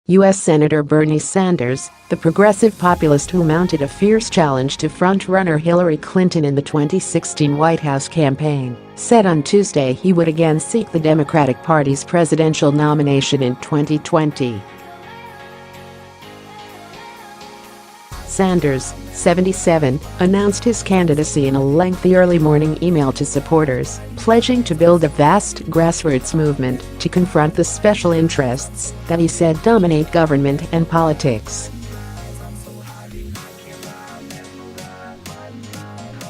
U.S. Senator Bernie Sanders, the progressive populist who mounted a fierce challenge to front-runner Hillary Clinton in the 2016 White House campaign, said on Tuesday he would again seek the Democratic Party's presidential nomination in 2020. Sanders, 77, announced his candidacy in a lengthy early morning email to supporters, pledging to build a vast grassroots movement to confront the special interests that he said dominate government and politics.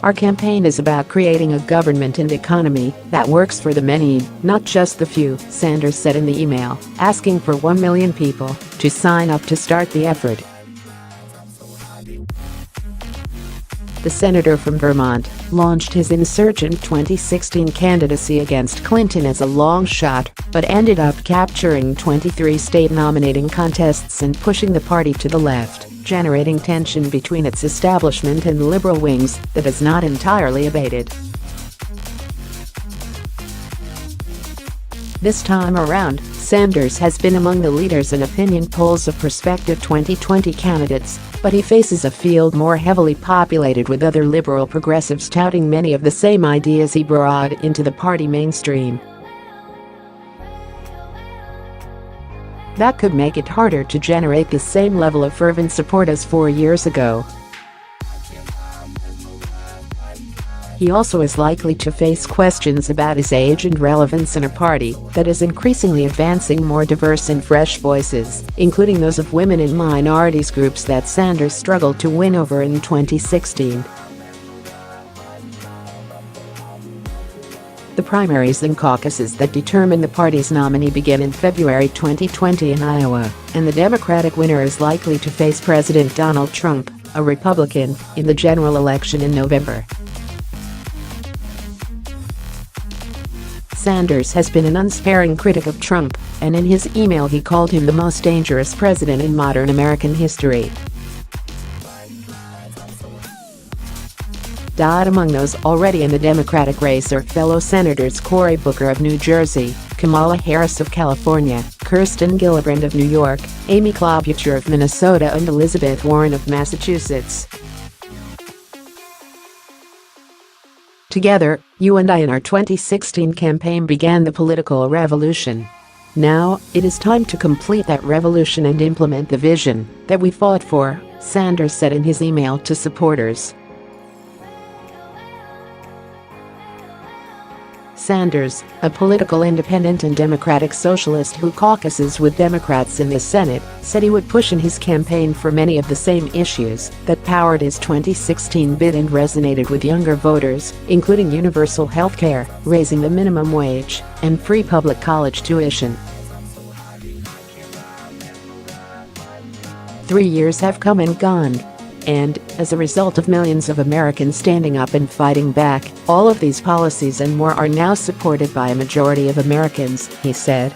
"Our campaign is about creating a government and economy that works for the many, not just the few," Sanders said in the email, asking for 1 million people to sign up to start the effort. The senator from Vermont launched his insurgent 2016 candidacy against Clinton as a long shot, but ended up capturing 23 state nominating contests and pushing the party to the left, generating tension between its establishment and liberal wings that has not entirely abated. This time around, Sanders has been among the leaders in opinion polls of prospective 2020 candidates, but he faces a field more heavily populated with other liberal progressives touting many of the same ideas he brought into the party mainstream. That could make it harder to generate the same level of fervent support as 4 years ago. He also is likely to face questions about his age and relevance in a party that is increasingly advancing more diverse and fresh voices, including those of women and minorities, groups that Sanders struggled to win over in 2016. The primaries and caucuses that determine the party's nominee begin in February 2020 in Iowa, and the Democratic winner is likely to face President Donald Trump, a Republican, in the general election in November. Sanders has been an unsparing critic of Trump, and in his email he called him the most dangerous president in modern American history. Among those already in the Democratic race are fellow Senators Cory Booker of New Jersey, Kamala Harris of California, Kirsten Gillibrand of New York, Amy Klobuchar of Minnesota, and Elizabeth Warren of Massachusetts. "Together, you and I in our 2016 campaign began the political revolution. Now, it is time to complete that revolution and implement the vision that we fought for," Sanders said in his email to supporters. Sanders, a political independent and democratic socialist who caucuses with Democrats in the Senate, said he would push in his campaign for many of the same issues that powered his 2016 bid and resonated with younger voters, including universal health care, raising the minimum wage, and free public college tuition. 3 years have come and gone. And, as a result of millions of Americans standing up and fighting back, all of these policies and more are now supported by a majority of Americans, he said.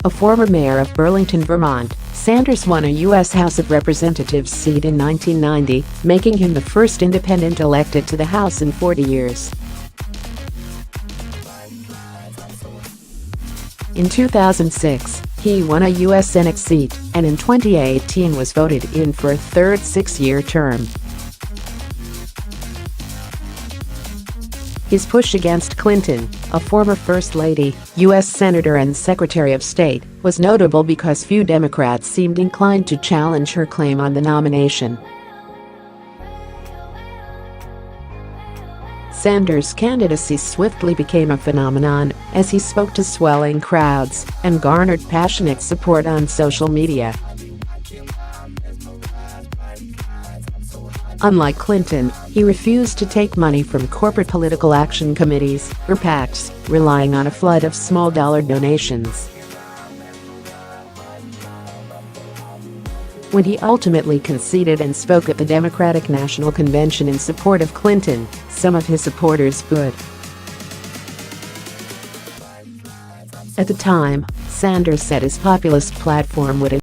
A former mayor of Burlington, Vermont, Sanders won a U.S. House of Representatives seat in 1990, making him the first independent elected to the House in 40 years. In 2006, he won a U.S. Senate seat, and in 2018 was voted in for a third 6-year term. His push against Clinton, a former First Lady, U.S. Senator and Secretary of State, was notable because few Democrats seemed inclined to challenge her claim on the nomination. Sanders' candidacy swiftly became a phenomenon as he spoke to swelling crowds and garnered passionate support on social media. Unlike Clinton, he refused to take money from corporate political action committees or PACs, relying on a flood of small-dollar donations. When he ultimately conceded and spoke at the Democratic National Convention in support of Clinton, some of his supporters booed. At the time, Sanders said his populist platform would